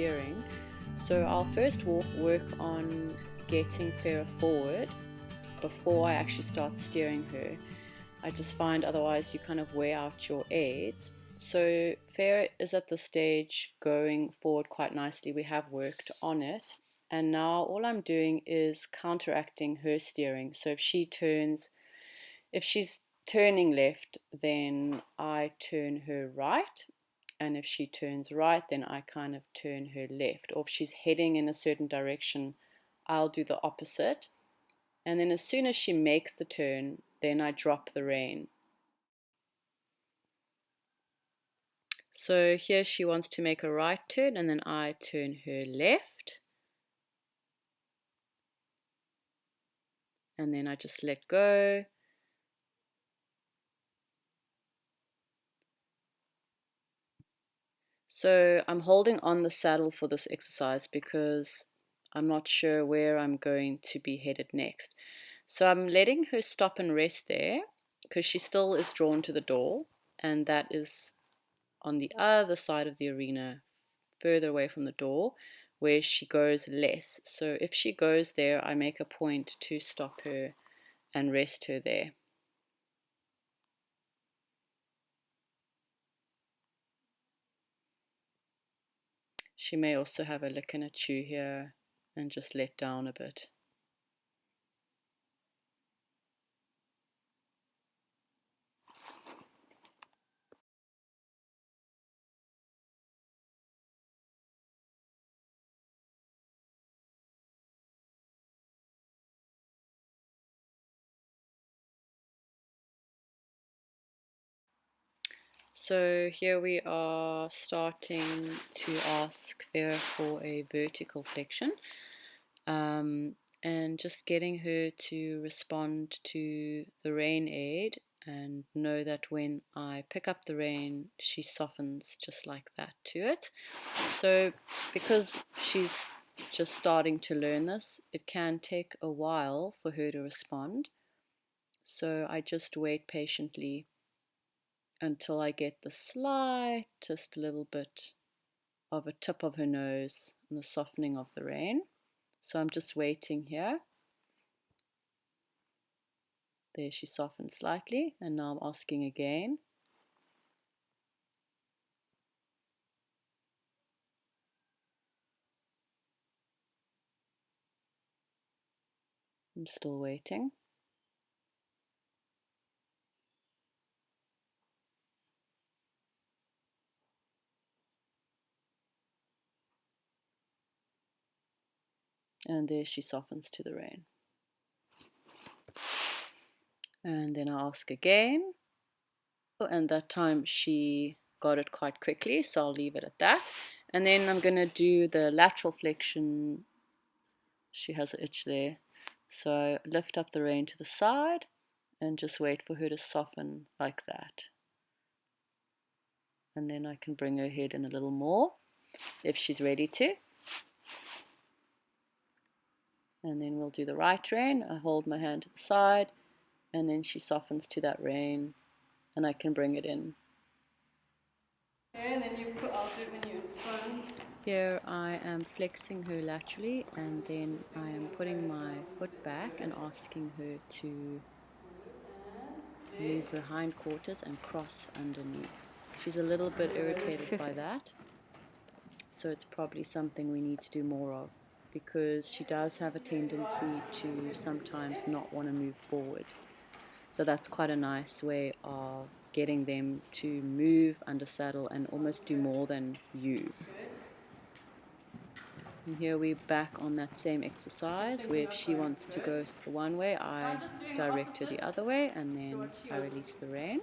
steering. So I'll first work on getting FERRA forward before I actually start steering her. I just find otherwise you kind of wear out your aids. So FERRA is at the stage going forward quite nicely. We have worked on it, and now all I'm doing is counteracting her steering. So if she's turning left, then I turn her right, and if she turns right, then I kind of turn her left. Or if she's heading in a certain direction, I'll do the opposite. And then as soon as she makes the turn, then I drop the rein. So here she wants to make a right turn, and then I turn her left. And then I just let go. So I'm holding on the saddle for this exercise because I'm not sure where I'm going to be headed next. So I'm letting her stop and rest there because she still is drawn to the door, and that is on the other side of the arena, further away from the door, where she goes less. So if she goes there, I make a point to stop her and rest her there. She may also have a lick and a chew here and just let down a bit. So here we are starting to ask FERRA for a vertical flexion, and just getting her to respond to the rein aid and know that when I pick up the rein, she softens just like that to it. So because she's just starting to learn this, it can take a while for her to respond. So I just wait patiently until I get the slightest little bit of a tip of her nose and the softening of the rein. So I'm just waiting here. There, she softened slightly, and now I'm asking again. I'm still waiting. And there she softens to the rein. And then I ask again. And that time she got it quite quickly, so I'll leave it at that. And then I'm going to do the lateral flexion. She has an itch there. So I lift up the rein to the side and just wait for her to soften like that. And then I can bring her head in a little more if she's ready to. And then we'll do the right rein. I hold my hand to the side, and then she softens to that rein, and I can bring it in. And then I'll do it when you turn. Here I am flexing her laterally, and then I am putting my foot back and asking her to move her hindquarters and cross underneath. She's a little bit irritated by that, so it's probably something we need to do more of, because she does have a tendency to sometimes not want to move forward. So that's quite a nice way of getting them to move under saddle and almost do more than you. And here we're back on that same exercise where if she wants to go one way, I direct her the other way, and then I release the rein.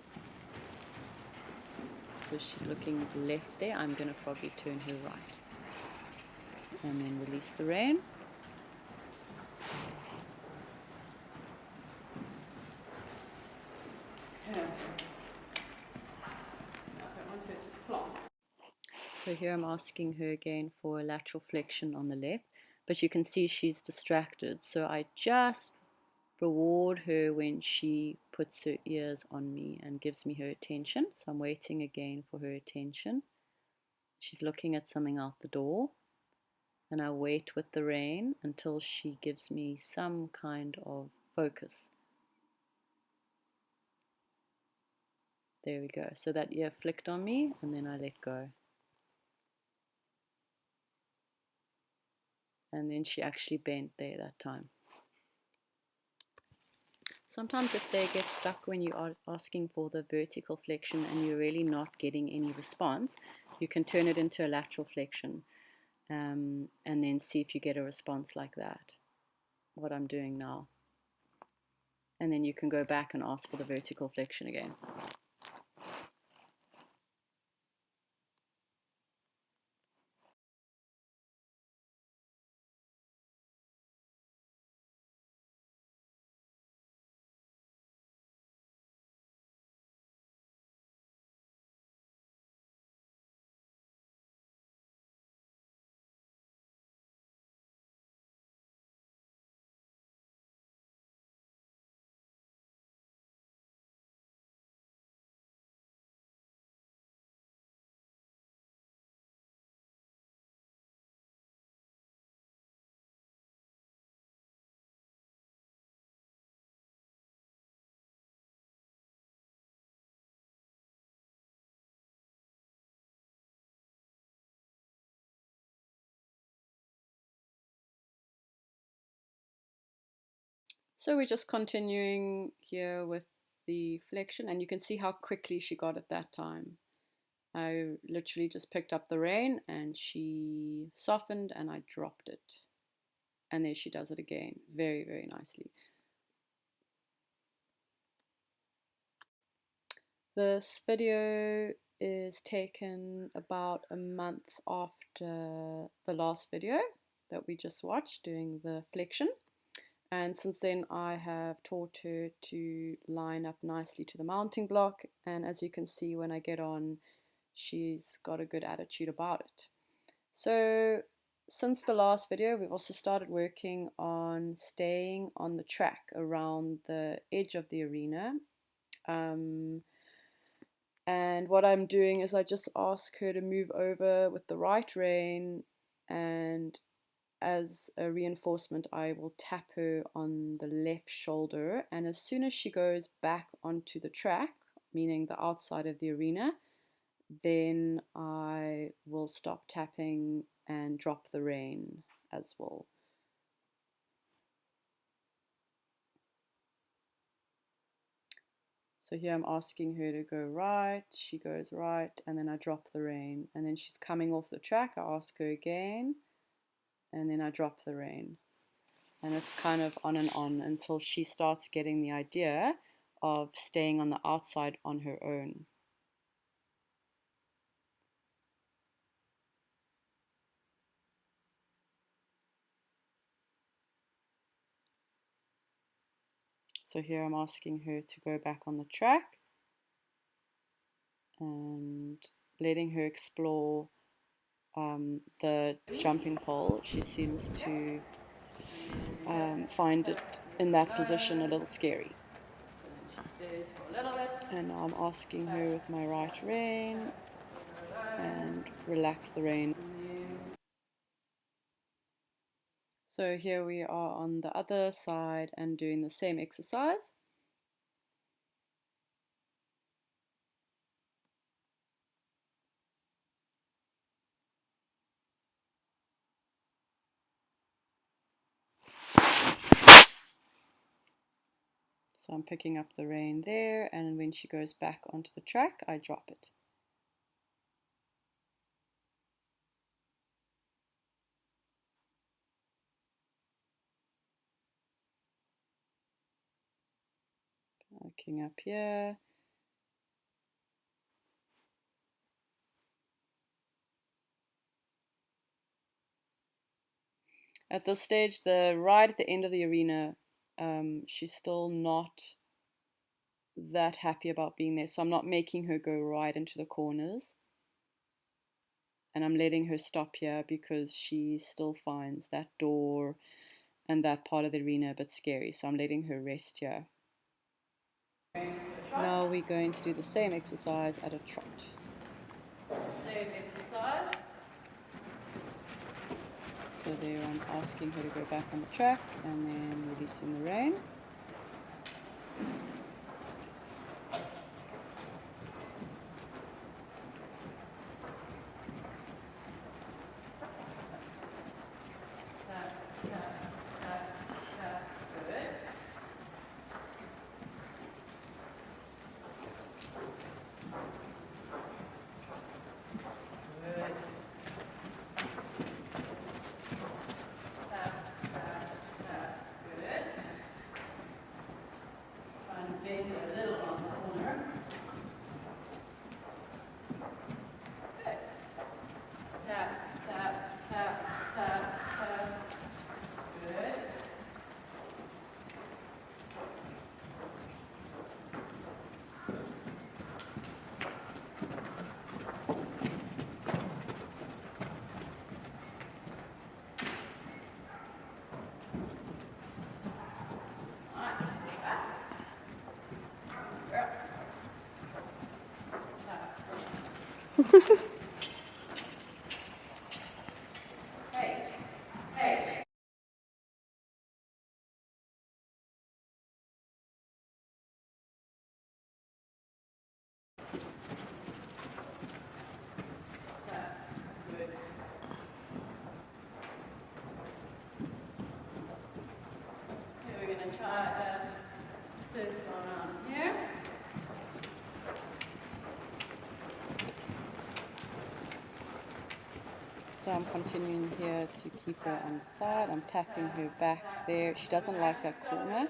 So she's looking left there, I'm going to probably turn her right. And then release the rein. So here I'm asking her again for a lateral flexion on the left, but you can see she's distracted. So I just reward her when she puts her ears on me and gives me her attention. So I'm waiting again for her attention. She's looking at something out the door. and I wait with the rein until she gives me some kind of focus. There we go. So that ear flicked on me, and then I let go. And then she actually bent there that time. Sometimes if they get stuck when you are asking for the vertical flexion and you're really not getting any response, you can turn it into a lateral flexion, and then see if you get a response like that, what I'm doing now. And then you can go back and ask for the vertical flexion again. So we're just continuing here with the flexion, and you can see how quickly she got it that time. I literally just picked up the rein and she softened and I dropped it. And there she does it again, very, very nicely. This video is taken about a month after the last video that we just watched doing the flexion. And since then I have taught her to line up nicely to the mounting block, and as you can see when I get on, she's got a good attitude about it. So since the last video, we've also started working on staying on the track around the edge of the arena. And what I'm doing is I just ask her to move over with the right rein, and as a reinforcement I will tap her on the left shoulder, and as soon as she goes back onto the track, meaning the outside of the arena, then I will stop tapping and drop the rein as well. So here I'm asking her to go right, she goes right, and then I drop the rein, and then she's coming off the track, I ask her again, and then I drop the rein. And it's kind of on and on until she starts getting the idea of staying on the outside on her own. So here I'm asking her to go back on the track and letting her explore the jumping pole. She seems to find it in that position a little scary. And now I'm asking her with my right rein and relax the rein. So here we are on the other side and doing the same exercise. So I'm picking up the rein there, and when she goes back onto the track, I drop it. Looking up here. At this stage, right at the end of the arena, she's still not that happy about being there. So I'm not making her go right into the corners. And I'm letting her stop here because she still finds that door and that part of the arena a bit scary. So I'm letting her rest here. Now we're going to do the same exercise at a trot. Same exercise. So there I'm asking her to go back on the track and then releasing the rein. We're going to try a circle around here. So I'm continuing here to keep her on the side. I'm tapping her back there. She doesn't like that corner,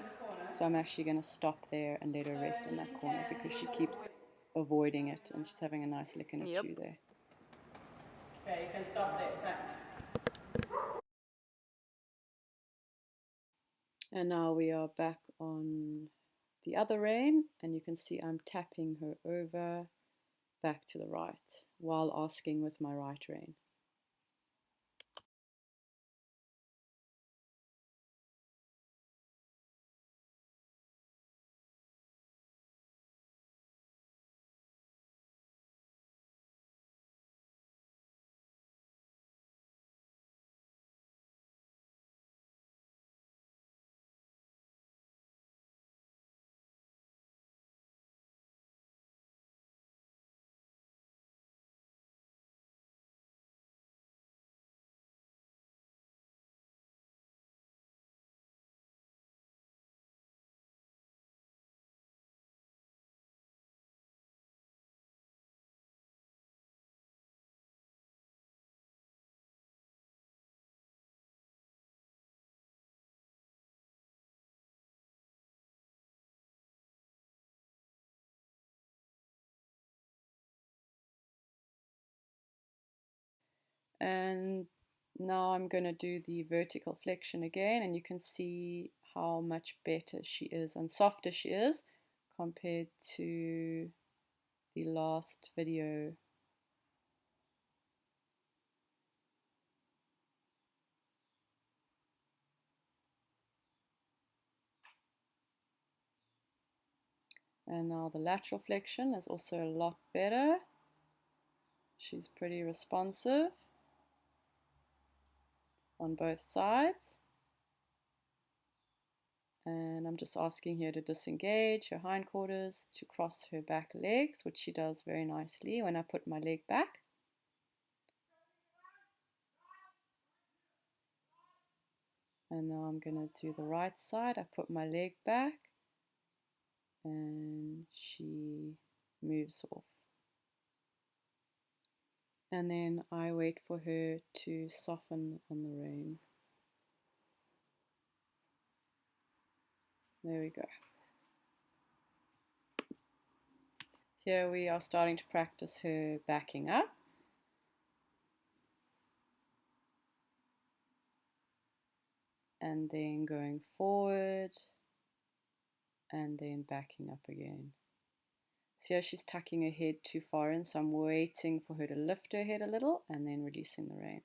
so I'm actually going to stop there and let her rest in that corner because she keeps avoiding it and she's having a nice lick and a chew there. Okay, you can stop there. Thanks. And now we are back on the other rein, and you can see I'm tapping her over back to the right while asking with my right rein. And now I'm going to do the vertical flexion again, and you can see how much better she is and softer she is compared to the last video. And now the lateral flexion is also a lot better. She's pretty responsive on both sides. And I'm just asking her to disengage her hindquarters to cross her back legs, which she does very nicely when I put my leg back. And now I'm going to do the right side. I put my leg back and she moves off. And then I wait for her to soften on the rein. There we go. Here we are starting to practice her backing up. And then going forward and then backing up again. So here she's tucking her head too far in, so I'm waiting for her to lift her head a little and then releasing the rein.